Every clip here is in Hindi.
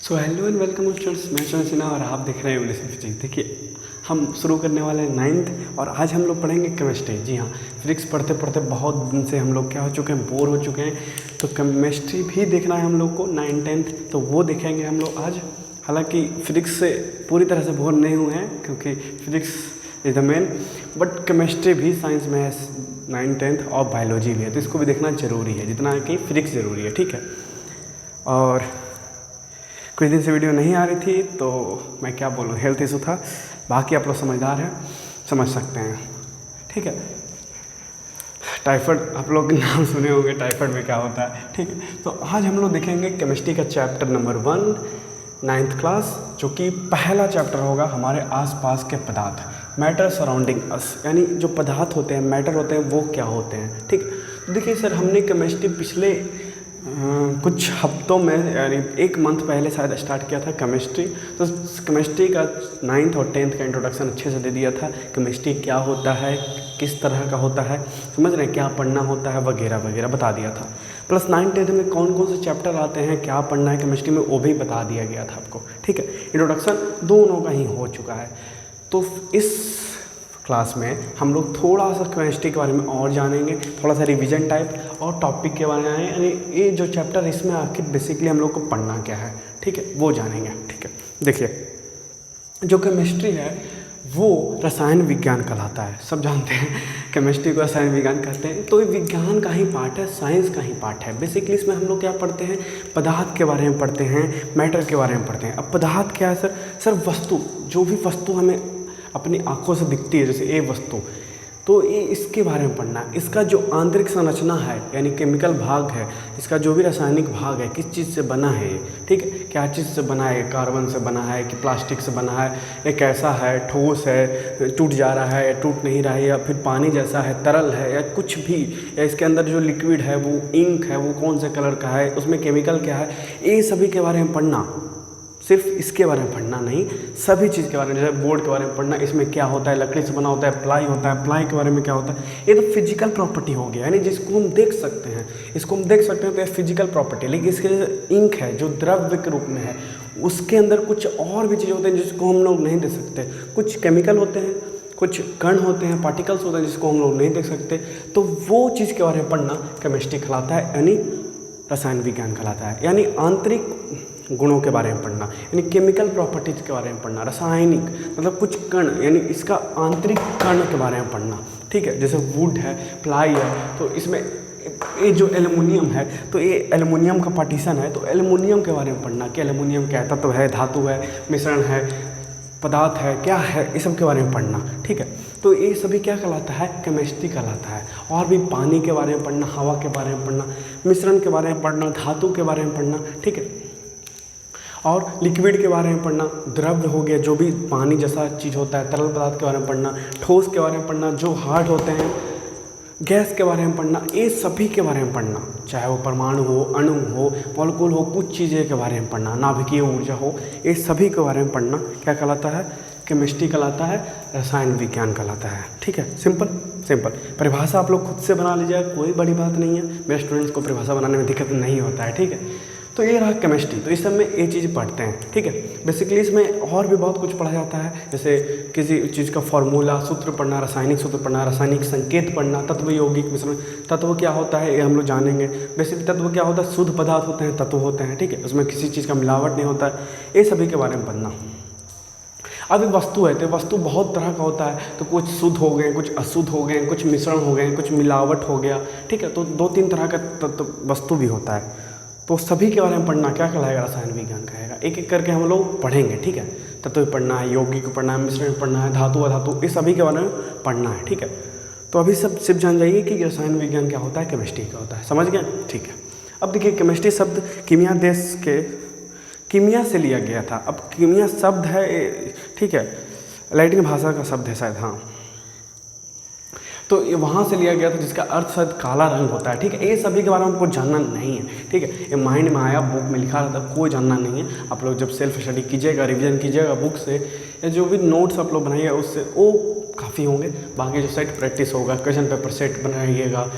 So hello and welcome students, मैं चंद्र सिन्हा और आप देख रहे हैं इंग्लिश फिजिक्स। देखिए, हम शुरू करने वाले हैं 9th और आज हम लोग पढ़ेंगे केमिस्ट्री। जी हाँ, फिजिक्स पढ़ते पढ़ते बहुत दिन से हम लोग क्या हो चुके हैं, बोर हो चुके हैं। तो केमिस्ट्री भी देखना है हम लोग को 9th 10th, तो वो देखेंगे हम लोग आज। हालांकि फिजिक्स से पूरी तरह से बोर नहीं हुए हैं क्योंकि physics is the main, but chemistry भी साइंस में है 9th 10th और बायोलॉजी भी है, तो इसको भी देखना ज़रूरी है जितना कि फिजिक्स ज़रूरी है। ठीक है, और कुछ दिन से वीडियो नहीं आ रही थी तो मैं क्या बोलूँ, हेल्थ इशू था। बाकी आप लोग समझदार हैं, समझ सकते हैं। ठीक है, टाइफाइड आप लोग नाम सुने होंगे, टाइफाइड में क्या होता है। ठीक है, तो आज हम लोग देखेंगे केमिस्ट्री का चैप्टर नंबर 1 9th क्लास, जो कि पहला चैप्टर होगा हमारे आसपास के पदार्थ, मैटर सराउंडिंग अस, यानी जो पदार्थ होते हैं, मैटर होते हैं, वो क्या होते हैं। ठीक है, तो देखिए सर, हमने केमिस्ट्री पिछले कुछ हफ्तों में यानी 1 मंथ पहले शायद स्टार्ट किया था केमिस्ट्री। तो केमिस्ट्री का 9th और 10th का इंट्रोडक्शन अच्छे से दे दिया था। केमिस्ट्री क्या होता है, किस तरह का होता है, समझ रहे हैं, क्या पढ़ना होता है, वगैरह वगैरह बता दिया था। प्लस 9th 10th में कौन कौन से चैप्टर आते हैं, क्या पढ़ना है केमिस्ट्री में, वो भी बता दिया गया था आपको। ठीक है, इंट्रोडक्शन दोनों का ही हो चुका है। तो इस क्लास में हम लोग थोड़ा सा केमिस्ट्री के बारे में और जानेंगे, थोड़ा सा रिवीजन टाइप और टॉपिक के बारे में, यानी ये जो चैप्टर इसमें आखिर बेसिकली हम लोग को पढ़ना क्या है, ठीक है, वो जानेंगे। ठीक है, देखिए, जो केमिस्ट्री है वो रसायन विज्ञान कहलाता है। सब जानते हैं केमिस्ट्री को रसायन विज्ञान कहते हैं, तो ये विज्ञान का ही पार्ट है, साइंस का ही पार्ट है। बेसिकली इसमें हम लोग क्या पढ़ते हैं, पदार्थ के बारे में पढ़ते हैं, मैटर के बारे में पढ़ते हैं। अब पदार्थ क्या है सर वस्तु, जो भी वस्तु हमें अपनी आंखों से दिखती है, जैसे ये वस्तु, तो ये इसके बारे में पढ़ना है। इसका जो आंतरिक संरचना है, यानी केमिकल भाग है, इसका जो भी रासायनिक भाग है, किस चीज़ से बना है ये, ठीक है, क्या चीज़ से बना है, कार्बन से बना है कि प्लास्टिक से बना है, ये कैसा है, ठोस है, टूट जा रहा है या टूट नहीं रहा है, या फिर पानी जैसा है, तरल है, या कुछ भी, या इसके अंदर जो लिक्विड है वो इंक है, वो कौन से कलर का है, उसमें केमिकल क्या है, ये सभी के बारे में पढ़ना। सिर्फ इसके बारे में पढ़ना नहीं, सभी चीज़ के बारे में, जैसे बोर्ड के बारे में पढ़ना, इसमें क्या होता है, लकड़ी से बना होता है, प्लाई होता है, प्लाई के बारे में क्या होता है, ये तो फिजिकल प्रॉपर्टी हो गया, यानी जिसको हम देख सकते हैं, इसको हम देख सकते हैं तो ये फिजिकल प्रॉपर्टी। लेकिन इसके इंक है जो द्रव्य के रूप में है, उसके अंदर कुछ और भी चीज़ होते हैं जिसको हम लोग नहीं देख सकते। कुछ केमिकल होते हैं, कुछ कण होते हैं, पार्टिकल्स होते हैं जिसको हम लोग नहीं देख सकते। तो वो चीज़ के बारे में पढ़ना केमिस्ट्री कहलाता है, यानी रसायन विज्ञान कहलाता है। यानी आंतरिक गुणों के बारे में पढ़ना, यानी केमिकल प्रॉपर्टीज़ के बारे में पढ़ना, रासायनिक मतलब कुछ कण, यानी इसका आंतरिक कण के बारे में पढ़ना। ठीक है, जैसे वुड है, प्लाई है, तो इसमें ये जो एल्युमिनियम है, तो ये एल्युमिनियम का पार्टीशन है, तो एल्युमिनियम के बारे में पढ़ना कि एल्युमिनियम क्या तत्व है, धातु है, मिश्रण है, पदार्थ है, क्या है, इस सब के बारे में पढ़ना। ठीक है, तो ये सभी क्या कहलाता है, केमिस्ट्री कहलाता है। और भी पानी के बारे में पढ़ना, हवा के बारे में पढ़ना, मिश्रण के बारे में पढ़ना, धातु के बारे में पढ़ना। ठीक है, और लिक्विड के बारे में पढ़ना, द्रव्य हो गया, जो भी पानी जैसा चीज़ होता है, तरल पदार्थ के बारे में पढ़ना, ठोस के बारे में पढ़ना, जो हार्ड होते हैं, गैस के बारे में पढ़ना, ये सभी के बारे में पढ़ना, चाहे वो परमाणु हो, अणु हो, मॉलिक्यूल हो, कुछ चीज़ें के बारे में पढ़ना, नाभिकीय ऊर्जा हो, ये सभी के बारे में पढ़ना क्या कहलाता है, केमिस्ट्री कहलाता है, रसायन विज्ञान कहलाता है। ठीक है, सिंपल सिंपल परिभाषा आप लोग खुद से बना लीजिए, कोई बड़ी बात नहीं है। मेरे स्टूडेंट्स को परिभाषा बनाने में दिक्कत नहीं होता है। ठीक है, तो ये रहा केमिस्ट्री, तो इस सब में ये चीज़ पढ़ते हैं। ठीक है, बेसिकली इसमें और भी बहुत कुछ पढ़ा जाता है, जैसे किसी चीज़ का फॉर्मूला, सूत्र पढ़ना, रासायनिक सूत्र पढ़ना, रासायनिक संकेत पढ़ना, तत्व यौगिक मिश्रण, तत्व क्या होता है ये हम लोग जानेंगे। बेसिकली तत्व क्या होता है, शुद्ध पदार्थ होते हैं, तत्व होते हैं। ठीक है, उसमें किसी चीज़ का मिलावट नहीं होता है, ये सभी के बारे में पढ़ना। अब वस्तु है, तो वस्तु बहुत तरह का होता है, तो कुछ शुद्ध हो गए, कुछ अशुद्ध हो गए, कुछ मिश्रण हो गए, कुछ मिलावट हो गया। ठीक है, तो 2-3 तरह का वस्तु भी होता है, तो सभी के बारे में पढ़ना क्या कहलाएगा, रसायन विज्ञान कहेगा। एक एक करके हम लोग पढ़ेंगे। ठीक है, तत्व पढ़ना है, यौगिक पढ़ना है, मिश्रण पढ़ना है, धातु अधातु, ये सभी के बारे में पढ़ना है। ठीक है, तो अभी सब सिर्फ जान जाइए कि रसायन विज्ञान क्या होता है, केमिस्ट्री क्या होता है, समझ गए। ठीक है, अब देखिए, केमिस्ट्री शब्द कीमिया देश के कीमिया से लिया गया था। अब कीमिया शब्द है, ठीक है, लैटिन भाषा का शब्द है शायद, हाँ, तो ये वहाँ से लिया गया था, जिसका अर्थ शायद काला रंग होता है। ठीक है, ये सभी के बारे में आपको जानना नहीं है। ठीक है, ये माइंड में आया, बुक में लिखा रहता है, कोई जानना नहीं है। आप लोग जब सेल्फ स्टडी कीजिएगा, रिवीजन कीजिएगा बुक से, या जो भी नोट्स आप लोग बनाइएगा उससे, वो काफ़ी होंगे। बाकी जो सेट प्रैक्टिस होगा, क्वेश्चन पेपर सेट बनाइएगा,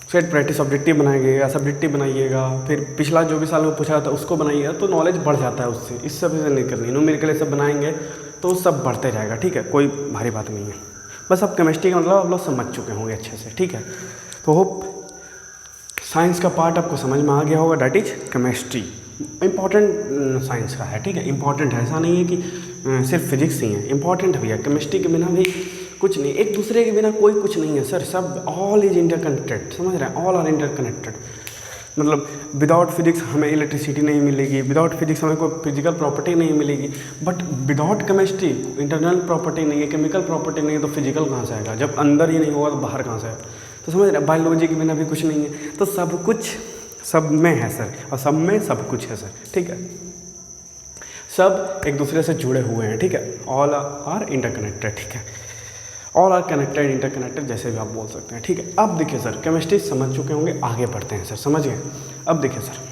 सेट प्रैक्टिस ऑब्जेक्टिव बनाइएगा, सब्जेक्टिव बनाइएगा, फिर पिछला जो भी साल में पूछा था उसको बनाइएगा, तो नॉलेज बढ़ जाता है उससे। इस सब से नहीं करनी, न्यूमेरिकल सब बनाएंगे तो सब बढ़ते जाएगा, ठीक है, कोई भारी बात नहीं है। बस अब केमिस्ट्री का मतलब आप लोग समझ चुके होंगे अच्छे से, ठीक है। तो होप साइंस का पार्ट आपको समझ में आ गया होगा, that is chemistry. Important science का है, ठीक है, इंपॉर्टेंट है, ऐसा नहीं है कि सिर्फ फिजिक्स ही है, इंपॉर्टेंट है भैया। केमिस्ट्री के बिना भी कुछ नहीं, एक दूसरे के बिना कोई कुछ नहीं है सर, सब ऑल इज इंटरकनेक्टेड, समझ रहे हैं, ऑल आर इंटरकनेक्टेड। मतलब विदाउट फिजिक्स हमें इलेक्ट्रिसिटी नहीं मिलेगी, विदाउट फिजिक्स हमें कोई फिजिकल प्रॉपर्टी नहीं मिलेगी, but without chemistry internal property नहीं है, केमिकल प्रॉपर्टी नहीं है, तो फिजिकल कहाँ से आएगा? जब अंदर ही नहीं होगा तो बाहर कहाँ से आएगा? तो समझ रहे हैं, बायोलॉजी के बिना भी कुछ नहीं है, तो सब कुछ सब में है सर, और सब में सब कुछ है सर, ठीक है, सब एक दूसरे से जुड़े हुए हैं, ठीक है, ऑल आर इंटरकनेक्टेड, ठीक है, ऑल आर कनेक्टेड, इंटरकनेक्टेड, जैसे भी आप बोल सकते हैं, ठीक है। अब देखिए सर, केमिस्ट्री समझ चुके होंगे, आगे बढ़ते हैं सर, समझ गए। अब देखिए सर,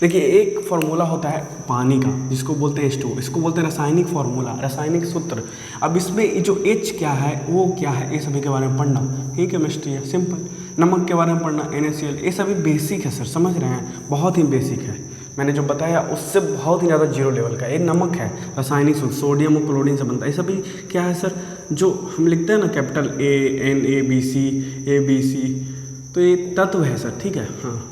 देखिए एक फार्मूला होता है पानी का जिसको बोलते हैं H2, इसको बोलते हैं रासायनिक फार्मूला, रासायनिक सूत्र। अब इसमें जो H क्या है, वो क्या है, ये सभी के बारे में पढ़ना, ये केमिस्ट्री है, सिंपल। नमक के बारे में पढ़ना, NaCl, ये सभी बेसिक है सर, समझ रहे हैं, बहुत ही बेसिक है। मैंने जो बताया उससे बहुत ही ज़्यादा जीरो लेवल का, ये नमक है, रासायनिक सूत्र, सोडियम और क्लोरीन से बनता है। ये सभी क्या है सर, जो हम लिखते हैं ना कैपिटल NaBC, तो ये तत्व है सर, ठीक है, हाँ,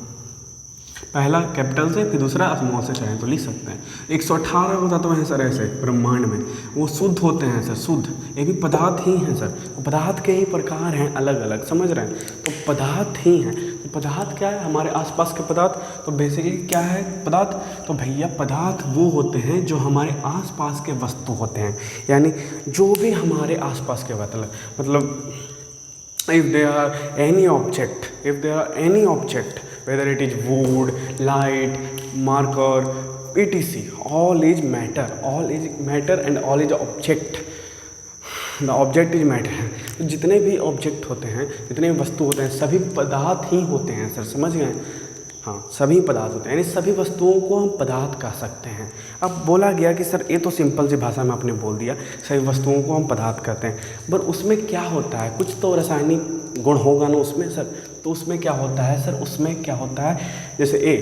पहला कैपिटल से फिर दूसरा स्मॉल से चाहें तो लिख सकते हैं। 118 तत्व हैं सर ऐसे ब्रह्मांड में, वो शुद्ध होते हैं सर, शुद्ध, ये भी पदार्थ ही हैं सर, पदार्थ के ही प्रकार हैं अलग अलग, समझ रहे हैं, तो पदार्थ ही हैं। तो पदार्थ क्या है, हमारे आसपास के पदार्थ, तो बेसिकली क्या है पदार्थ, तो भैया पदार्थ वो होते हैं जो हमारे आसपास के वस्तु होते हैं, यानी जो भी हमारे आसपास के मतलब if there are any object whether it is wood, light, marker, etc, all is matter and all is object, the object is matter। तो जितने भी ऑब्जेक्ट होते हैं, जितने भी वस्तु होते हैं, सभी पदार्थ ही होते हैं सर, समझ गए, हाँ, सभी पदार्थ होते हैं, यानी सभी वस्तुओं को हम पदार्थ कह सकते हैं। अब बोला गया कि सर ये तो सिंपल सी भाषा में आपने बोल दिया, सभी वस्तुओं को हम पदार्थ कहते हैं, पर उसमें क्या होता है, कुछ तो रासायनिक गुण होगा ना उसमें सर, तो उसमें क्या होता है सर, उसमें क्या होता है, जैसे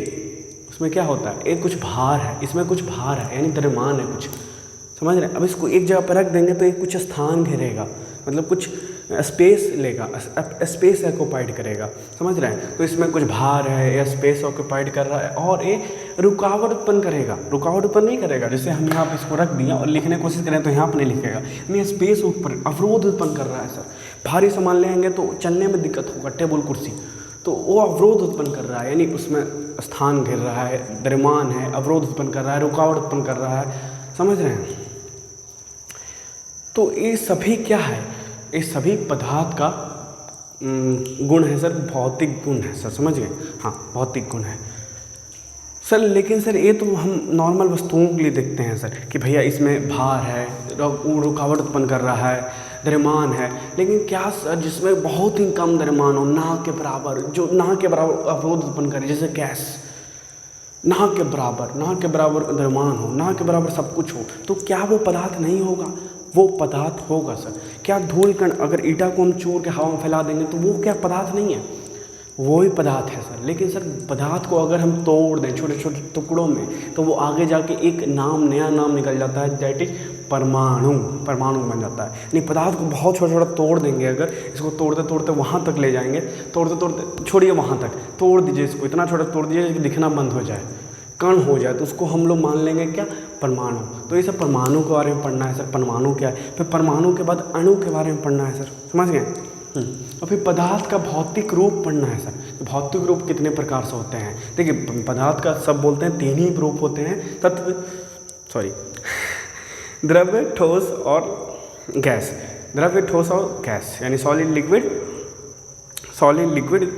उसमें क्या होता है, एक कुछ भार है, इसमें कुछ भार है, यानी द्रव्यमान है कुछ, समझ रहे हैं। अब इसको एक जगह पर रख देंगे तो ये कुछ स्थान घेरेगा, मतलब कुछ स्पेस लेगा, स्पेस ऑक्यूपाइड करेगा, समझ रहे हैं। तो इसमें कुछ भार है, या स्पेस ऑक्यूपाइड कर रहा है, और ये रुकावट उत्पन्न करेगा, रुकावट उत्पन्न नहीं करेगा, जैसे हम यहाँ पर इसको रख दिया और लिखने की कोशिश करें तो यहाँ पर नहीं लिखेगा, यानी स्पेस ऊपर अवरोध उत्पन्न कर रहा है सर। भारी सामान लेंगे तो चलने में दिक्कत होगा, टेबल कुर्सी, तो वो अवरोध उत्पन्न कर रहा है, यानी उसमें स्थान घेर रहा है, द्रव्यमान है, अवरोध उत्पन्न कर रहा है, रुकावट उत्पन्न कर रहा है, समझ रहे हैं। तो ये सभी क्या है, ये सभी पदार्थ का गुण है सर, भौतिक गुण है सर, समझ गए, हाँ, भौतिक गुण है सर। लेकिन सर ये तो हम नॉर्मल वस्तुओं के लिए देखते हैं सर, कि भैया इसमें भार है, रुकावट उत्पन्न कर रहा है, द्रव्यमान है, लेकिन क्या सर जिसमें बहुत ही कम द्रव्यमान हो, ना के बराबर, जो ना के बराबर अवरोध उत्पन्न करे, जैसे गैस, ना के बराबर द्रव्यमान हो, ना के बराबर सब कुछ हो, तो क्या वो पदार्थ नहीं होगा? वो पदार्थ होगा सर। क्या धूल कण, अगर ईटा को हम चूर के हवा में फैला देंगे तो वो क्या पदार्थ नहीं है? वो ही पदार्थ है सर। लेकिन सर पदार्थ को अगर हम तोड़ दें छोटे छोटे टुकड़ों में, तो वो आगे जाके एक नया नाम निकल जाता है, दैट इज परमाणु बन जाता है। नहीं, पदार्थ को बहुत छोटा छोटा तोड़ देंगे, अगर इसको तोड़ते तोड़ते वहाँ तक ले जाएंगे, तोड़ते छोड़िए वहाँ तक तोड़ दीजिए, इसको इतना छोटा तोड़ दीजिए कि दिखना बंद हो जाए, कण हो जाए, तो उसको हम लोग मान लेंगे क्या? परमाणु। तो ये सब परमाणु के बारे में पढ़ना है सर। परमाणु क्या है? फिर परमाणु के बाद अणु के बारे में पढ़ना है सर, समझ गए। और फिर पदार्थ का भौतिक रूप पढ़ना है सर। भौतिक रूप कितने प्रकार से होते हैं? देखिए, पदार्थ का सब बोलते हैं 3 ही रूप होते हैं, द्रव्य, ठोस और गैस। द्रव्य, ठोस और गैस, यानी सॉलिड, लिक्विड,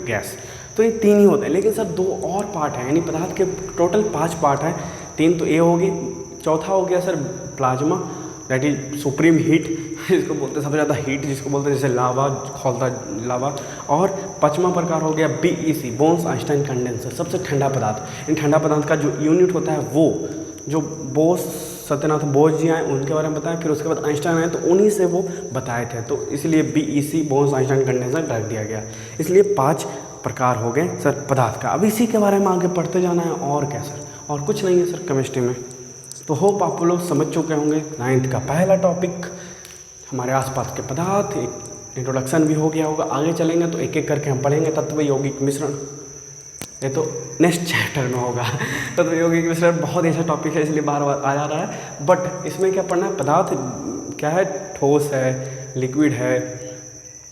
गैस। तो ये 3 ही होते हैं। लेकिन सर 2 और पार्ट हैं, यानी पदार्थ के टोटल 5 पार्ट हैं। 3 तो ये हो गई, चौथा हो गया sir plasma, that is supreme heat, जिसको बोलते हैं सबसे ज़्यादा हीट, जिसको बोलते हैं जैसे लावा, खौलता लावा। और 5वां प्रकार हो गया BEC, बोन्स आइंस्टाइन कंडेंसर, सबसे ठंडा पदार्थ। इन ठंडा पदार्थ का जो यूनिट होता है वो जो बोस सत्यनाथ बोस जी आए, उनके बारे में बताया, फिर उसके बाद आइंस्टाइन आए तो उन्हीं से वो बताए थे, तो इसलिए BEC बोस आइंस्टाइन कंडेंसर रख दिया गया। इसलिए 5 प्रकार हो गए सर पदार्थ का। अब इसी के बारे में आगे पढ़ते जाना है, और क्या सर, और कुछ नहीं है सर केमिस्ट्री में। तो होप आप लोग समझ चुके होंगे 9th का पहला टॉपिक हमारे आसपास के पदार्थ, एक इंट्रोडक्शन भी हो गया होगा। आगे चलेंगे तो एक एक करके हम पढ़ेंगे तत्व यौगिक मिश्रण, ये तो नेक्स्ट चैप्टर में होगा। तत्व यौगिक मिश्रण बहुत ऐसा टॉपिक है, इसलिए बार बार आ जा रहा है। बट इसमें क्या पढ़ना है, पदार्थ क्या है, ठोस है, लिक्विड है,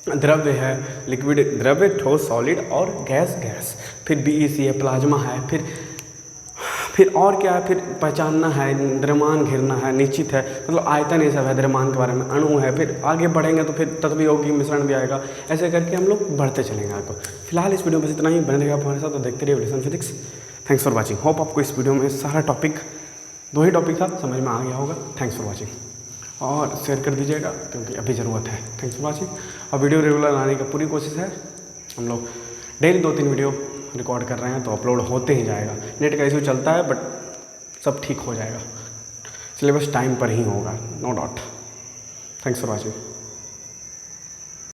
द्रव्य है, लिक्विड द्रव्य, ठोस सॉलिड, और गैस गैस। फिर BEC है, प्लाज्मा है, फिर और क्या है, फिर पहचानना है, द्रव्यमान घिरना है, निश्चित है, मतलब आयतन ये सब है द्रव्यमान के बारे में, अणु है। फिर आगे बढ़ेंगे तो फिर तत्व यौगिक मिश्रण भी आएगा। ऐसे करके हम लोग बढ़ते चलेंगे आगे। फिलहाल इस वीडियो में इतना ही, बने रहेगा हमारे साथ, तो देखते रहिए evolution physics. Thanks for watching. Hope आपको इस वीडियो में सारा टॉपिक, 2 ही टॉपिक था, समझ में आ गया होगा। थैंक्स फॉर वॉचिंग, और शेयर कर दीजिएगा क्योंकि अभी ज़रूरत है। Thanks for watching. और वीडियो रेगुलर लाने की पूरी कोशिश है। हम लोग डेली 2-3 वीडियो रिकॉर्ड कर रहे हैं, तो अपलोड होते ही जाएगा। नेट का इशू चलता है, बट सब ठीक हो जाएगा। सिलेबस टाइम पर ही होगा, no doubt. Thanks for watching.